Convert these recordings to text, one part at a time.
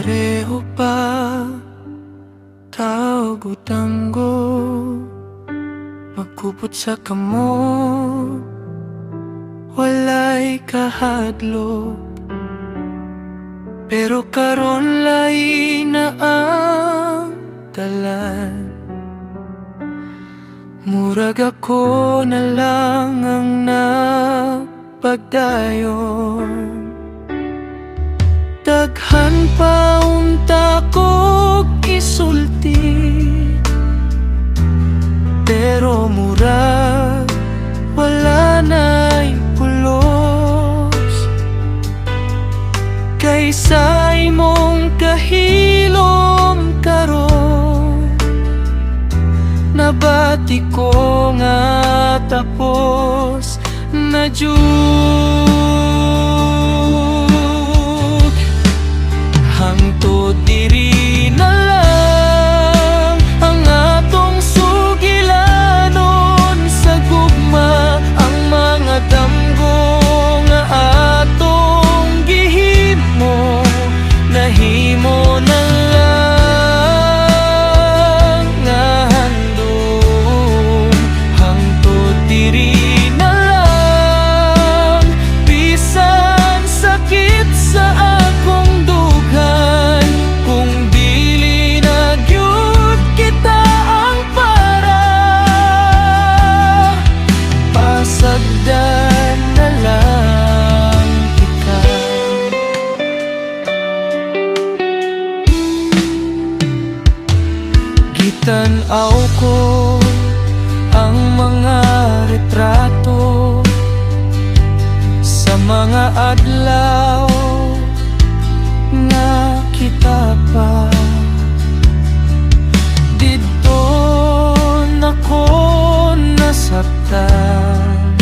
pareho pa tao gutanggo magkupot sa kamo, walay kahadlok. Pero karon lain na ang talan, murag ako na lang ang napagdayon. Daghan pa unta ko isulti, pero murag wala na'y pulos. Kaysa imong kahilom karon, nabati ko nga tapos na jud. Hangtod diri na lang ang atong sugilanon sa gugma, ang mga damgo nga atong gihimo, nahimo na lang nga handom. Hangtod diri na lang, bisan sakit sa akong dughan, kung dili na gyud kita ang para, pasagdan na lang kita. Gitanaw ko ang mga retrato sa mga adlaw nga kita pa. Didto nako nasabtan,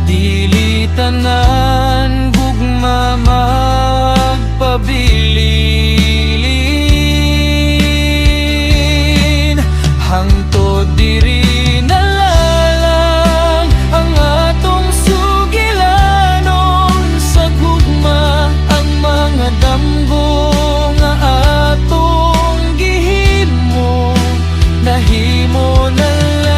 dili tanan gugma magpabilin. Hangtod diri na lang ang atong sugilanon sa gugma, ang mga damgo nga atong gihimo, nahimo na lang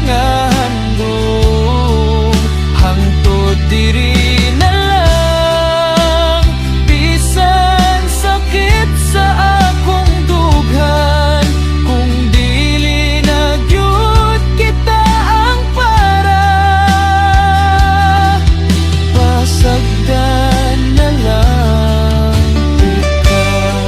nga handom. Hangtod diri na lang, bisan sakit sa akong dughan, kung dili na gyud kita ang para, pasagdan na lang ikaw.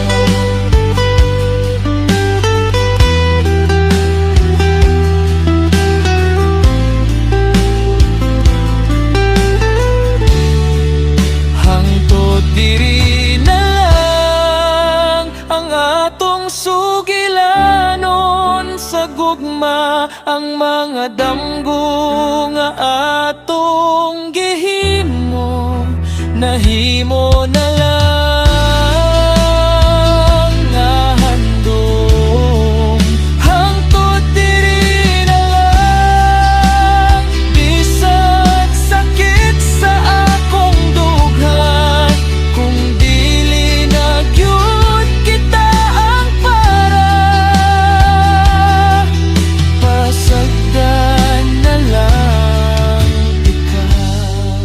Hangtod diri na lang ang atong sugilanon sa gugma, ang mga damgo nga atong gihimo, nahimo na lang nga handom. Hangtod diri na lang, bisan sakit sa akong dughan, kung dili na gyud kita ang para, pasagdan na lang ikaw.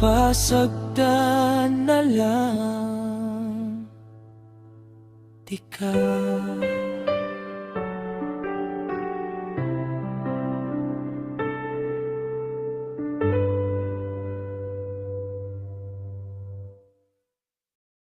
Pasagdan na lang ikaw.